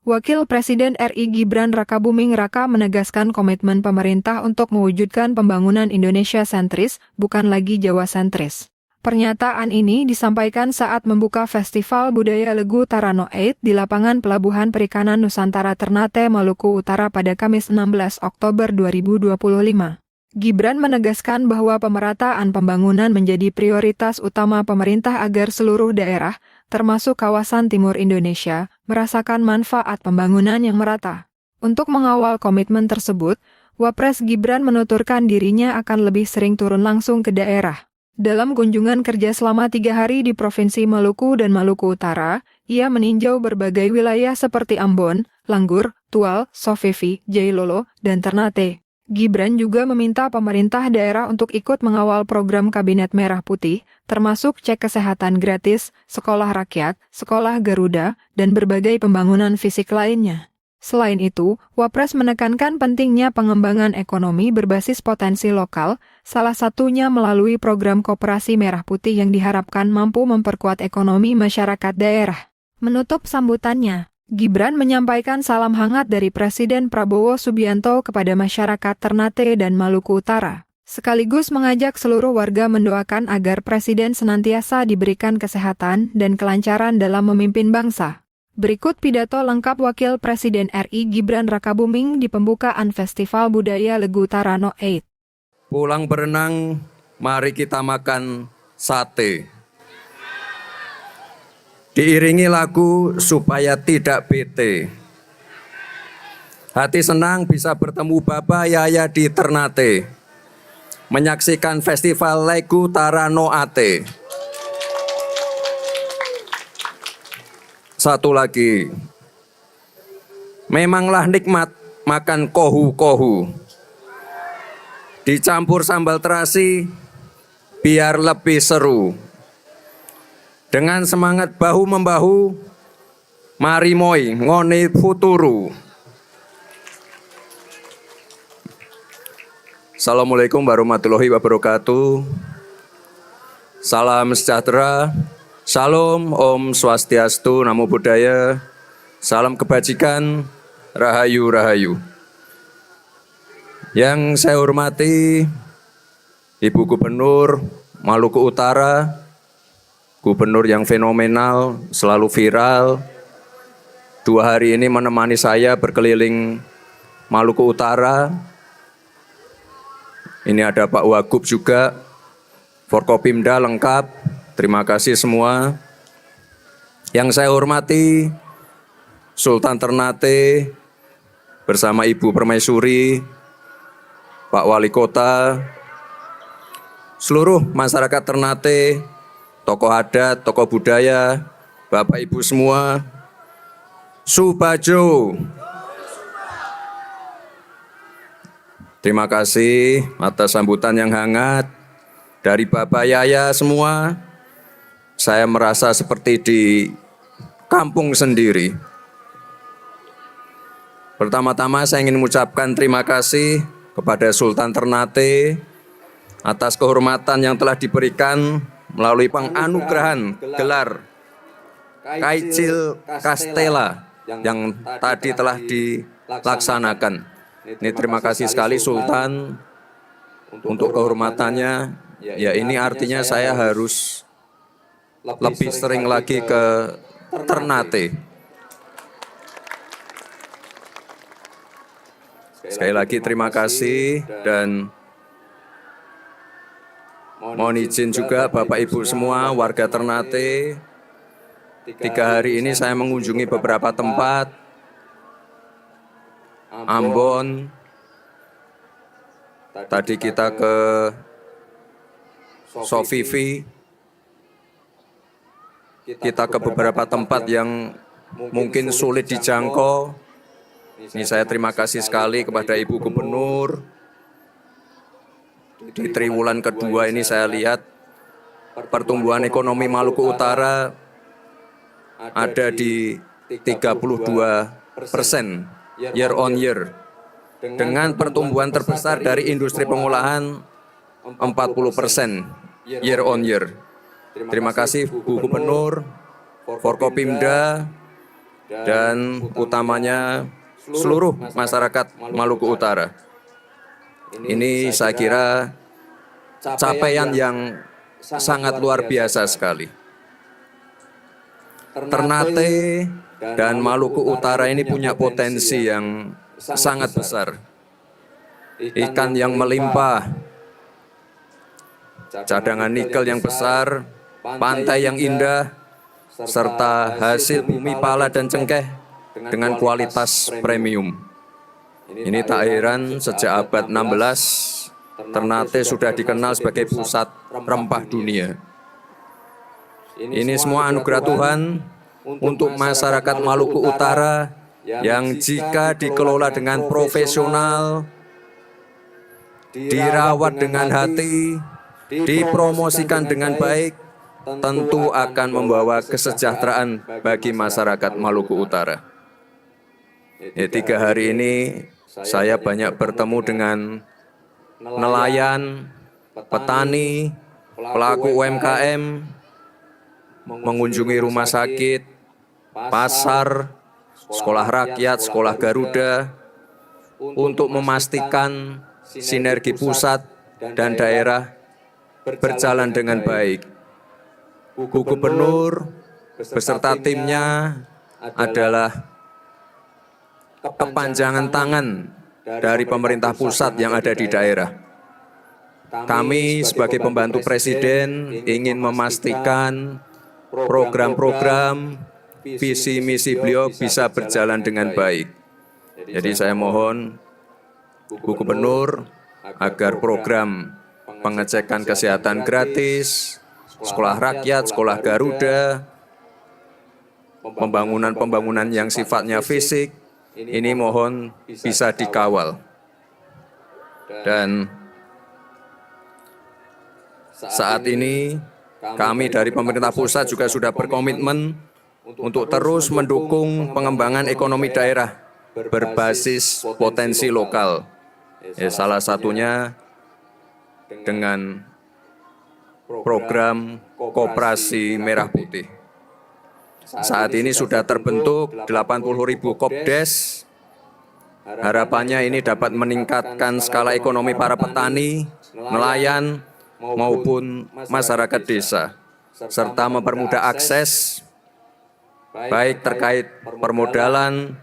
Wakil Presiden RI Gibran Rakabuming Raka menegaskan komitmen pemerintah untuk mewujudkan pembangunan Indonesia sentris, bukan lagi Jawa sentris. Pernyataan ini disampaikan saat membuka Festival Budaya Legu Tarano 8 di lapangan Pelabuhan Perikanan Nusantara Ternate, Maluku Utara pada Kamis 16 Oktober 2025. Gibran menegaskan bahwa pemerataan pembangunan menjadi prioritas utama pemerintah agar seluruh daerah, termasuk kawasan timur Indonesia, merasakan manfaat pembangunan yang merata. Untuk mengawal komitmen tersebut, Wapres Gibran menuturkan dirinya akan lebih sering turun langsung ke daerah. Dalam kunjungan kerja selama 3 hari di Provinsi Maluku dan Maluku Utara, ia meninjau berbagai wilayah seperti Ambon, Langgur, Tual, Sofifi, Jailolo, dan Ternate. Gibran juga meminta pemerintah daerah untuk ikut mengawal program Kabinet Merah Putih, termasuk cek kesehatan gratis, sekolah rakyat, sekolah Garuda, dan berbagai pembangunan fisik lainnya. Selain itu, Wapres menekankan pentingnya pengembangan ekonomi berbasis potensi lokal, salah satunya melalui program Koperasi Merah Putih yang diharapkan mampu memperkuat ekonomi masyarakat daerah. Menutup sambutannya, Gibran menyampaikan salam hangat dari Presiden Prabowo Subianto kepada masyarakat Ternate dan Maluku Utara, sekaligus mengajak seluruh warga mendoakan agar Presiden senantiasa diberikan kesehatan dan kelancaran dalam memimpin bangsa. Berikut pidato lengkap Wakil Presiden RI Gibran Rakabuming di pembukaan Festival Budaya Legu Tarano 8. Pulang berenang, mari kita makan sate. Diiringi lagu supaya tidak bete. Hati senang bisa bertemu Bapak Yaya di Ternate, menyaksikan Festival Legu Tarano Ate. Satu lagi, memanglah nikmat makan kohu-kohu. Dicampur sambal terasi, biar lebih seru. Dengan semangat bahu-membahu, mari moi ngone futuru. Assalamualaikum warahmatullahi wabarakatuh. Salam sejahtera, Shalom, Om Swastiastu, Namo Buddhaya, salam kebajikan, Rahayu Rahayu. Yang saya hormati Ibu Gubernur Maluku Utara, Gubernur yang fenomenal, selalu viral. 2 hari ini menemani saya berkeliling Maluku Utara. Ini ada Pak Wagub juga, Forkopimda lengkap. Terima kasih semua. Yang saya hormati Sultan Ternate bersama Ibu Permaisuri, Pak Wali Kota, seluruh masyarakat Ternate, tokoh adat, tokoh budaya, Bapak Ibu semua, Subajo. Terima kasih atas sambutan yang hangat dari Bapak Yaya semua. Saya merasa seperti di kampung sendiri. Pertama-tama saya ingin mengucapkan terima kasih kepada Sultan Ternate atas kehormatan yang telah diberikan melalui penganugerahan gelar Kaicil Kastela yang tadi telah dilaksanakan. Ini terima kasih sekali Sultan untuk kehormatannya. Ya ini artinya saya harus lebih sering lagi ke Ternate. Sekali lagi terima kasih dan mohon izin juga Bapak Ibu semua warga Ternate. 3 hari ini saya mengunjungi beberapa tempat, Ambon, tadi kita ke Sofifi, kita ke beberapa tempat yang mungkin sulit dijangkau. Ini saya terima kasih sekali kepada Ibu Gubernur. Di triwulan kedua ini saya lihat pertumbuhan ekonomi Maluku Utara ada di 32% year on year. Dengan pertumbuhan terbesar dari industri pengolahan 40% year on year. Terima kasih Bu Gubernur, Forkopimda, dan utamanya seluruh masyarakat Maluku Utara. Ini saya kira capaian yang sangat luar biasa sekali. Ternate dan Maluku Utara ini punya potensi yang sangat besar. Ikan yang melimpah, cadangan nikel yang besar, pantai yang indah, serta hasil bumi pala dan cengkeh dengan kualitas premium. Ini tak heran sejak abad 16, Ternate sudah dikenal sebagai pusat rempah dunia. Ini semua anugerah Tuhan untuk masyarakat Maluku Utara yang jika dikelola dengan profesional, dirawat dengan hati, dipromosikan dengan baik, tentu akan membawa kesejahteraan bagi masyarakat Maluku Utara. 3 hari ini saya banyak bertemu dengan nelayan, petani, pelaku UMKM, mengunjungi rumah sakit, pasar, sekolah rakyat, sekolah Garuda, untuk memastikan sinergi pusat dan daerah berjalan dengan baik. Bu Gubernur beserta timnya adalah kepanjangan tangan dari pemerintah pusat yang ada di daerah. Kami sebagai pembantu Presiden ingin memastikan program-program, visi misi beliau bisa berjalan dengan baik. Jadi saya mohon Bu Gubernur agar program pengecekan kesehatan gratis, sekolah rakyat, sekolah Garuda, pembangunan-pembangunan yang sifatnya fisik, ini mohon bisa dikawal. Dan saat ini kami dari pemerintah pusat juga sudah berkomitmen untuk terus mendukung pengembangan ekonomi daerah berbasis potensi lokal. Salah satunya dengan program Koperasi Merah Putih. Saat ini sudah terbentuk 80.000 Kopdes. Harapannya ini dapat meningkatkan skala ekonomi para petani, nelayan, maupun masyarakat desa, serta mempermudah akses, baik terkait permodalan,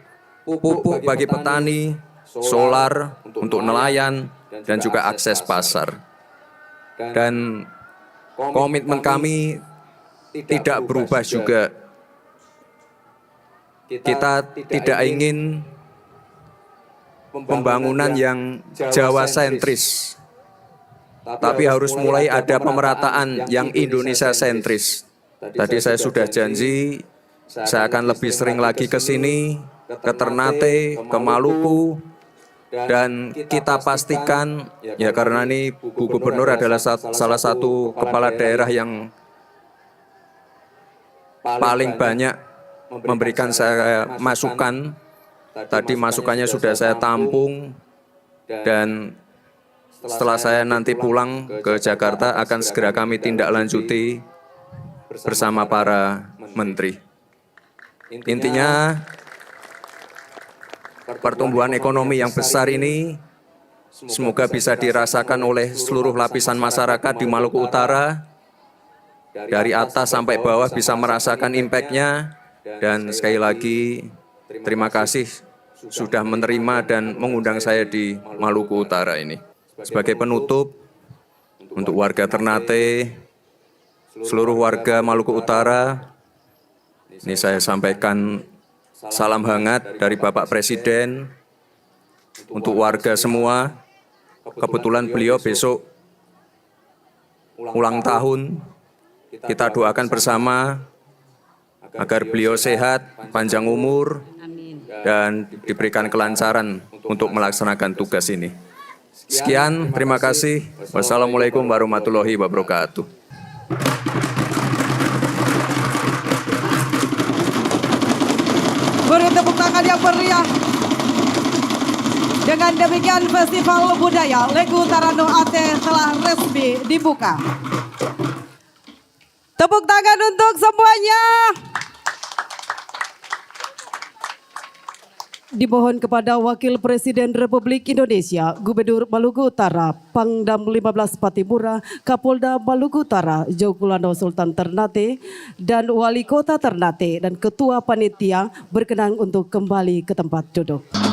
pupuk bagi petani, solar untuk nelayan, dan juga akses pasar. Dan komitmen kami tidak berubah juga. Kita tidak ingin pembangunan yang Jawa sentris, tapi harus mulai ada pemerataan yang Indonesia sentris. Tadi saya sudah janji, saya akan lebih sering lagi ke sini, ke Ternate, ke Maluku, dan kita pastikan, ya karena ini Bu Gubernur adalah salah satu kepala daerah yang paling banyak memberikan saya masukan. Tadi masukannya sudah saya tampung, dan setelah saya nanti pulang ke Jakarta akan segera kami tindak lanjuti bersama para menteri. Intinya, pertumbuhan ekonomi yang besar ini semoga bisa dirasakan oleh seluruh lapisan masyarakat di Maluku Utara, dari atas sampai bawah bisa merasakan impact-nya. Dan sekali lagi, terima kasih sudah menerima dan mengundang saya di Maluku Utara ini. Sebagai penutup, untuk warga Ternate, seluruh warga Maluku Utara, ini saya sampaikan salam hangat dari Bapak Presiden untuk warga semua. Kebetulan beliau besok ulang tahun, kita doakan bersama agar beliau sehat, panjang umur, dan diberikan kelancaran untuk melaksanakan tugas ini. Sekian, terima kasih. Wassalamualaikum warahmatullahi wabarakatuh. Beri tepuk tangan yang meriah. Dengan demikian Festival Budaya Legu Tarano Ate telah resmi dibuka. Tepuk tangan untuk semuanya. Dimohon kepada Wakil Presiden Republik Indonesia, Gubernur Maluku Utara, Pangdam 15 Pattimura, Kapolda Maluku Utara, Jogulano Sultan Ternate, dan Wali Kota Ternate dan Ketua Panitia berkenan untuk kembali ke tempat duduk.